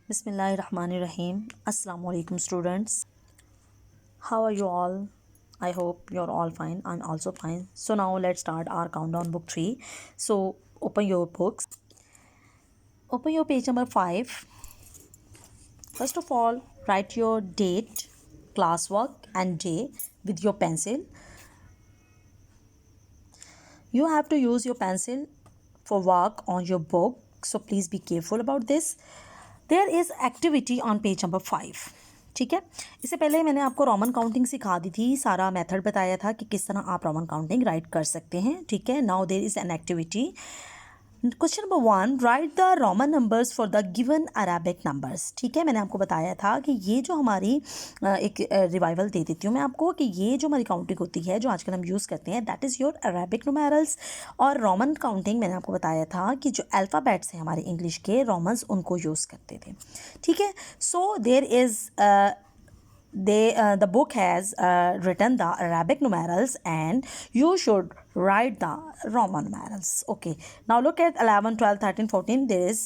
Bismillahirrahmanirrahim. Assalamu alaikum students. How are you all? I hope you're all fine. I'm also fine. So now let's start our countdown book 3. So open your books. Open your page number 5. First of all, write your date, classwork and day with your pencil. You have to use your pencil for work on your book. So please be careful about this. There is activity on page number 5. ठीक है, इससे पहले मैंने आपको Roman counting सिखा दी थी, सारा method बताया था कि किस तरह आप रोमन काउंटिंग राइट कर सकते हैं. ठीक है, now there is an activity. Question number 1, right the Roman numbers for the given Arabic numbers. ठीक है, मैंने आपको बताया था कि ये जो हमारी एक रिवाइवल दे देती हूँ मैं आपको कि ये जो हमारी काउंटिंग होती है जो आजकल हम यूज़ करते हैं दैट इज़ योर अरेबिक नुमेरल्स. और रोमन काउंटिंग मैंने आपको बताया था कि जो अल्फ़ाबेट्स हैं हमारे इंग्लिश के रोमन्स उनको यूज़ करते थे. ठीक है, so there is the book has written the Arabic numerals and you should write the Roman numerals. Okay, now look at 11, 12, 13, 14. There is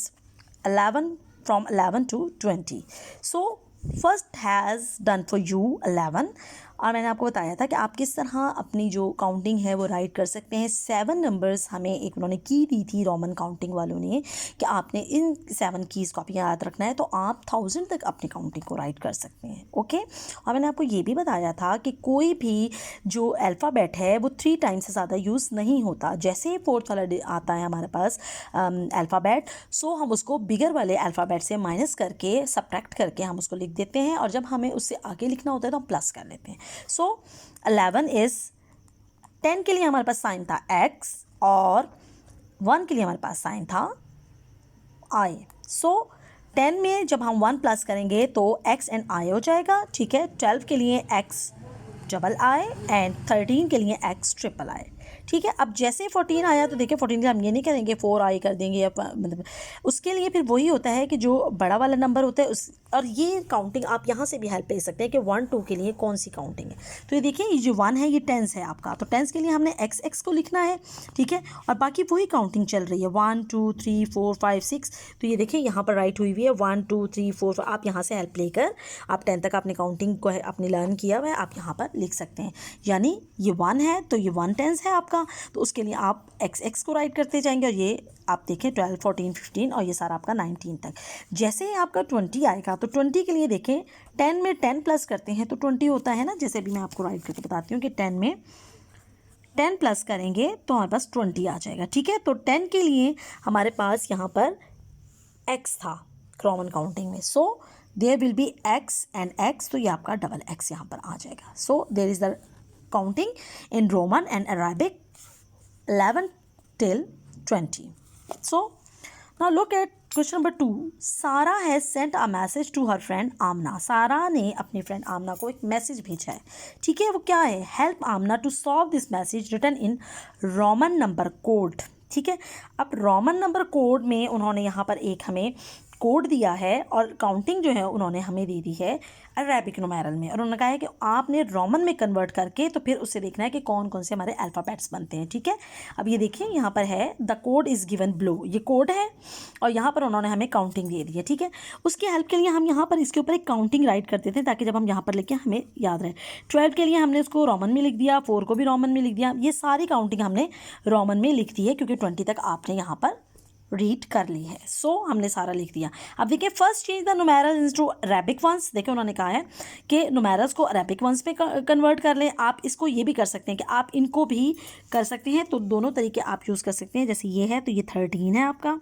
11 from 11 to 20. So first has done for you 11. और मैंने आपको बताया था कि आप किस तरह अपनी जो काउंटिंग है वो राइट कर सकते हैं. 7 नंबर्स हमें एक उन्होंने की दी थी रोमन काउंटिंग वालों ने कि आपने इन 7 कीज़ को आप याद रखना है तो आप 1000 तक अपनी काउंटिंग को राइट कर सकते हैं. ओके, और मैंने आपको ये भी बताया था कि कोई भी जो अल्फ़ाबेट है वो 3 टाइम्स से ज़्यादा यूज़ नहीं होता. जैसे 4th वाला आता है हमारे पास अल्फ़ाबेट, सो हम उसको बिगर वाले अल्फ़ाबेट से माइनस करके सब्ट्रैक्ट करके हम उसको लिख देते हैं और जब हमें उससे आगे लिखना होता है तो हम प्लस कर लेते हैं. सो 11 इज़ 10 के लिए हमारे पास साइन था x और 1 के लिए हमारे पास साइन था i. सो 10 में जब हम 1 प्लस करेंगे तो x एंड i हो जाएगा. ठीक है, 12 के लिए x डबल i एंड 13 के लिए x ट्रिपल i. ठीक है, अब जैसे 14 आया तो देखिए 14 के हम ये नहीं करेंगे 4i कर देंगे या मतलब उसके लिए फिर वही होता है कि जो बड़ा वाला नंबर होता है उस और ये काउंटिंग आप यहाँ से भी हेल्प ले सकते हैं कि 1 2 के लिए कौन सी काउंटिंग है. तो ये देखिए ये जो 1 है ये टेंस है आपका, तो टेंस के लिए हमने x को लिखना है. ठीक है, और बाकी वही काउंटिंग चल रही है 1 2 3 4 5 6. तो ये देखिए यहाँ पर राइट हुई हुई है 1 2 3 4. आप यहाँ से हेल्प लेकर आप 10 तक अपनी काउंटिंग को आपने लर्न किया हुआ है आप यहाँ पर लिख सकते हैं. यानी ये 1 है तो ये 1 टेंस है आपका, तो उसके लिए आप x को राइट करते जाएंगे और ये आप देखें 12 14 15 और ये सारा आपका 19 तक. जैसे ही आपका 20 आएगा तो 20 के लिए देखें 10 में 10 प्लस करते हैं तो 20 होता है ना. जैसे भी मैं आपको राइट करके बताती हूँ कि 10 में 10 प्लस करेंगे तो हमारे पास 20 आ जाएगा. ठीक है, तो 10 के लिए हमारे पास यहाँ पर x था रोमन काउंटिंग में. So there will be x and x, तो ये आपका डबल x यहाँ पर आ जाएगा. So there is the counting in Roman and Arabic 11 till 20. So now look at question number 2. Sarah has sent a message to her friend Amna. सारा ने अपनी फ्रेंड आमना को एक मैसेज भेजा है. ठीक है, वो क्या है? Help Aamna to solve this message written in Roman number code. ठीक है, अब रोमन नंबर कोड में उन्होंने यहाँ पर एक हमें कोड दिया है और काउंटिंग जो है उन्होंने हमें दे दी है अरेबिक नुमेरल में, और उन्होंने कहा है कि आपने रोमन में कन्वर्ट करके तो फिर उससे देखना है कि कौन कौन से हमारे अल्फ़ाबेट्स बनते हैं. ठीक है, अब ये देखिए यहाँ पर है the code is given below, ये कोड है और यहाँ पर उन्होंने हमें काउंटिंग दे दी है. ठीक है, उसकी हेल्प के लिए हम यहाँ पर इसके ऊपर एक काउंटिंग राइट कर देते हैं ताकि जब हम यहाँ पर लिखें हमें याद रहे. 12 के लिए हमने उसको रोमन में लिख दिया, 4 को भी रोमन में लिख दिया. ये सारी काउंटिंग हमने रोमन में लिख दी है क्योंकि 20 तक आपने यहाँ पर रीड कर ली है. सो हमने सारा लिख दिया. अब देखिए first change the numeral into Arabic ones. देखिए उन्होंने कहा है कि नुमेरल्स को अरेबिक वंस में कन्वर्ट कर लें. आप इसको ये भी कर सकते हैं कि आप इनको भी कर सकते हैं, तो दोनों तरीके आप यूज़ कर सकते हैं. जैसे ये है तो ये 13 है आपका,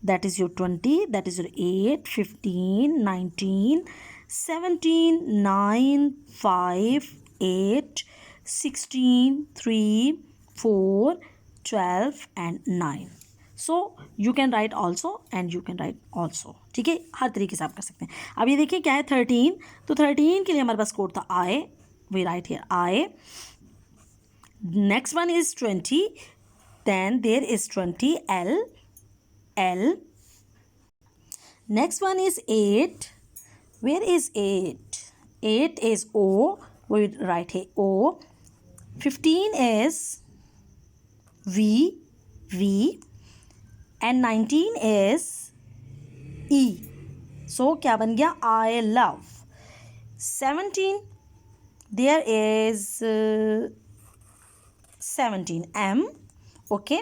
that is your 20, that is your 8 15 19 17 9 5 8 16 3 4 12 and 9. So you can write also and you can write also. ठीक है, हर तरीके से आप कर सकते हैं. अब ये देखिए क्या है 13, तो 13 के लिए हमारे पास कोड था I, we write here I. Next one is 20, then there is 20 L L. Next one is 8, where is 8, 8 is O, we write here O. 15 is V V and 19 is E. So क्या बन गया? I love. 17, there is 17 M, okay,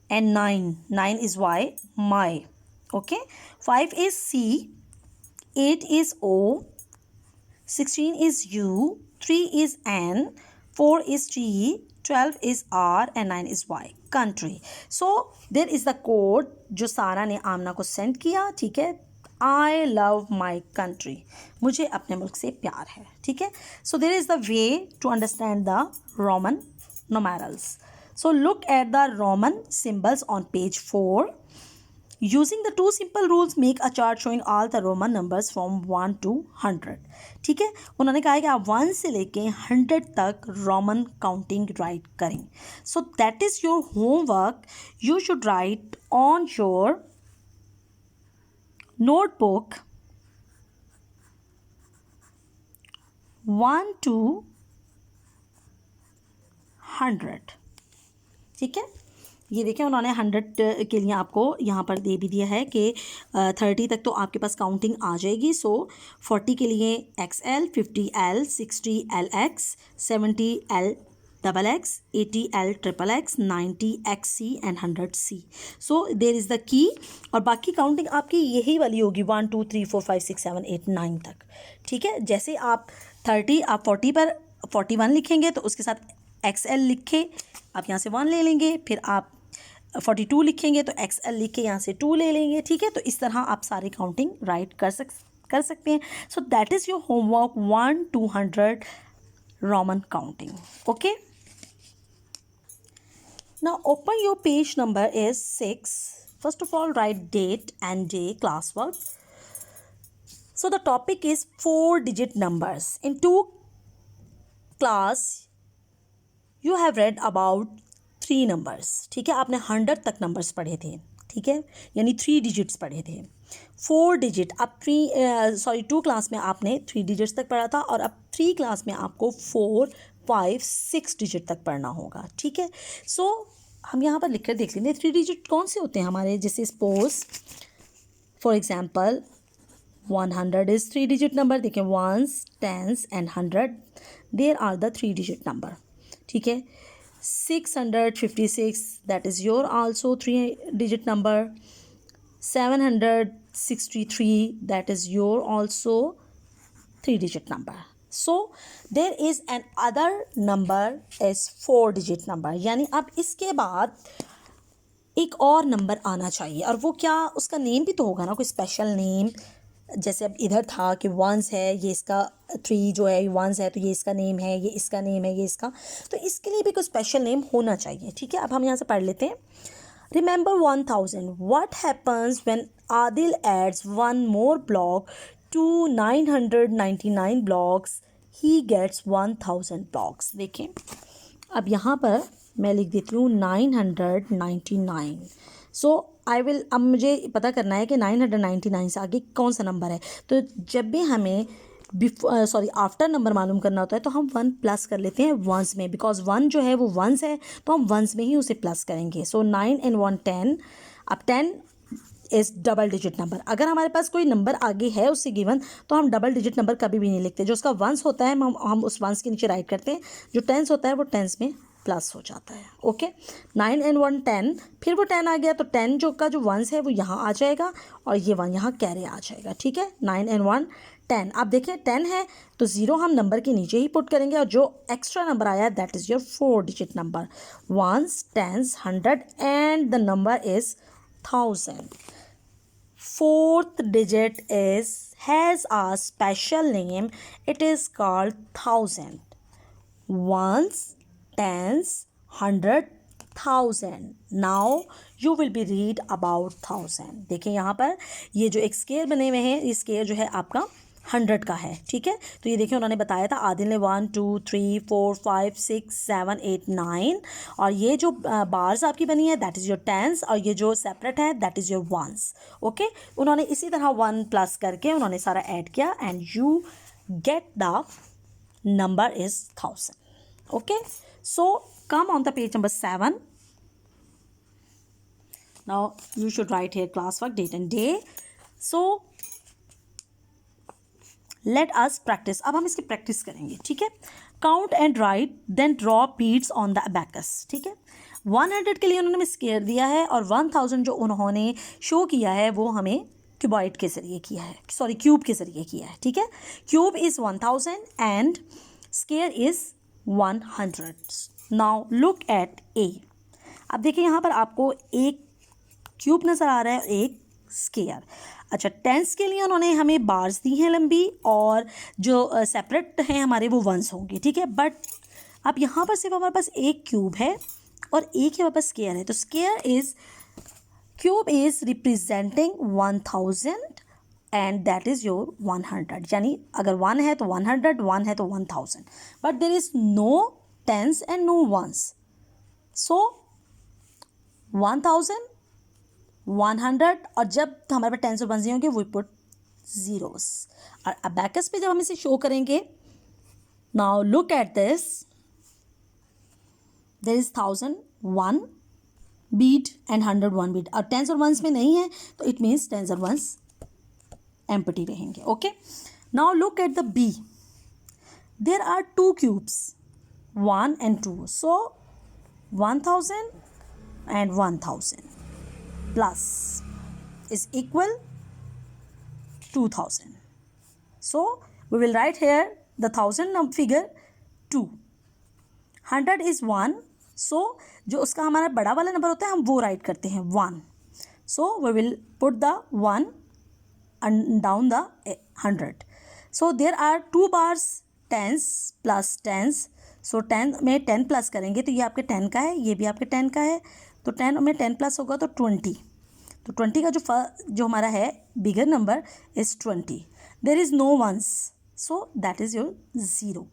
and 9 is Y, my, okay. 5 is C, 8 is O, 16 is U, 3 is N, 4 is T, 12 is R and 9 is Y, country. So there is the code जो सारा ने आमना को send किया, ठीक है. I love my country. मुझे अपने मुल्क से प्यार है, ठीक है. So there is the way to understand the Roman numerals. So look at the Roman symbols on page 4. Using the two simple rules, make a chart showing all the Roman numbers from 1 to 100. ठीक है. उन्होंने कहा है कि आप 1 से लेके 100 तक रोमन काउंटिंग राइट करें. सो that is your homework. You should write on your notebook 1 to 100. ठीक है. ये देखें उन्होंने 100 के लिए आपको यहाँ पर दे भी दिया है कि 30 तक तो आपके पास काउंटिंग आ जाएगी. सो 40 के लिए XL, 50L, 60LX, 70LXX, 80L XXX, 90XC and 100C. So there is the key. और बाकी काउंटिंग आपकी यही वाली होगी 1 2 3 4 5 6 7 8 9 तक. ठीक है. जैसे आप 30 आप 40 पर 41 लिखेंगे तो उसके साथ XL लिखे आप यहाँ से 1 ले लेंगे. फिर आप 42 लिखेंगे तो XL लिख के यहाँ से 2 ले लेंगे. ठीक है. तो इस तरह आप सारी काउंटिंग राइट कर सकते हैं. So that is your homework 1 to 100 Roman counting. Okay. Now open your page number is 6. First of all write date and day class work. So the topic is 4 digit numbers. In 2 class you have read about 3 numbers. ठीक है. आपने 100 तक numbers पढ़े थे. ठीक है. यानी 3 digits पढ़े थे. 4 digit अब 2 क्लास में आपने 3 digits तक पढ़ा था और अब 3 क्लास में आपको 4 5 6 digit तक पढ़ना होगा. ठीक है. सो हम यहाँ पर लिख कर देख लेंगे 3 digit कौन से होते हैं हमारे. जैसे suppose for example 100 is 3 digit number. देखिए 1s 10s and 100 there are the 3 digit number. ठीक है. 656 that is your also 3 digit number. 763 that is your also 3 digit number. So there is another number is 4 digit number. यानी अब इसके बाद एक और number आना चाहिए. और वो क्या, उसका नेम भी तो होगा ना, कोई स्पेशल नेम. जैसे अब इधर था कि 1s है, ये इसका 3 जो है 1s है तो ये इसका नेम है, ये इसका नेम है, ये इसका. तो इसके लिए भी कोई स्पेशल नेम होना चाहिए. ठीक है. अब हम यहाँ से पढ़ लेते हैं. Remember 1000. What happens when Adil adds 1 more block to 999 blocks. He gets 1000 blocks. देखें अब यहाँ पर मैं लिख देती हूँ 999. सो आई विल, अब मुझे पता करना है कि 999 से आगे कौन सा नंबर है. तो जब भी हमें आफ्टर नंबर मालूम करना होता है तो हम 1 प्लस कर लेते हैं 1s में. बिकॉज 1 जो है वो 1s है तो हम 1s में ही उसे प्लस करेंगे. सो 9 and 1 10. अब 10 इज़ डबल डिजिट नंबर. अगर हमारे पास कोई नंबर आगे है उससे गिवन तो हम डबल डिजिट नंबर कभी भी नहीं लिखते. जो उसका 1s होता है हम उस 1s के नीचे राइट करते हैं. जो 10s होता है वो 10s में प्लस हो जाता है. ओके. 9 and 1 10. फिर वो 10 आ गया तो 10 जो का जो 1s है वो यहाँ आ जाएगा और ये 1 यहाँ कैरे आ जाएगा. ठीक है. 9 and 1 10. आप देखिए 10 है तो 0 हम नंबर के नीचे ही पुट करेंगे और जो एक्स्ट्रा नंबर आया that is your 4 digit number. 1s 10s 100 and the number is 1000. 4th digit has a special name. It is called 1000. 1s 10s 100 1000. Now you will be read about 1000. देखिए यहाँ पर ये जो एक स्केयर बने हुए हैं, ये स्केयर जो है आपका 100 का है. ठीक है. तो ये देखिए उन्होंने बताया था आदिल ने 1 2 3 4 5 6 7 8 9 और ये जो बार्स आपकी बनी है दैट इज़ योर 10s और ये जो सेपरेट है that is your 1s. Okay. उन्होंने इसी तरह 1 प्लस करके उन्होंने सारा ऐड किया and you get the number is 1000. Okay. So come on the page number 7. Now you should write here class work, date and day. So let us practice. अब हम इसकी प्रैक्टिस करेंगे. ठीक है. Count and write then draw beads on the abacus. ठीक है. 100 के लिए उन्होंने हमें स्क्वायर दिया है और 1000 जो उन्होंने शो किया है वो हमें क्यूबॉइड के जरिए किया है, सॉरी क्यूब के जरिए किया है. ठीक है. Cube is 1000 and square is 100. Now look at A. अब देखिए यहाँ पर आपको एक क्यूब नज़र आ रहा है, एक स्क्वायर. अच्छा, टेंस के लिए उन्होंने हमें बार्स दी हैं लंबी, और जो सेपरेट हैं हमारे वो वंस होंगे. ठीक है. बट अब यहाँ पर सिर्फ हमारे पास एक क्यूब है और एक ही हमारे पास स्क्वायर है. तो square is cube is representing 1000 and that is your 100. यानी अगर 1 है तो 100, 1 है तो 1000. But there is no tens and no ones. So 1000, 100, और जब हमारे पास टेंस और वंस नहीं होंगे वी पुट जीरोस. और अबैकस पे जब हम इसे शो करेंगे, now look at this, there is 1000 1 bead and 100 1 bead. और टेंस और वंस में नहीं है तो इट मीन्स टेंस और वंस एम्प्टी रहेंगे. Okay. Now look at the B. There are 2 cubes 1 and 2. सो 1000 and 1000 plus is equal 2000. So we will write here the 1000 figure 2. 100 is 1. So जो उसका हमारा बड़ा वाला नंबर होता है हम वो राइट करते हैं 1. So we will put the 1 and down the 100. So there are 2 bars, tens plus tens. सो 10 में 10 प्लस करेंगे तो ये आपके 10 का है, ये भी आपके 10 का है. तो 10 में 10 प्लस होगा तो 20. तो 20 का जो हमारा है bigger number is 20. There is no ones, so that is your 0.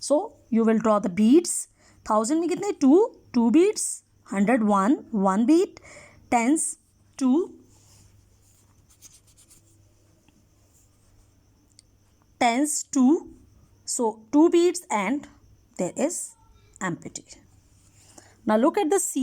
So you will draw the beads. 1000 में कितने 2 beads, 100 1 bead, tens 2, tens 2, so 2 beats and there is empty. Now look at the C.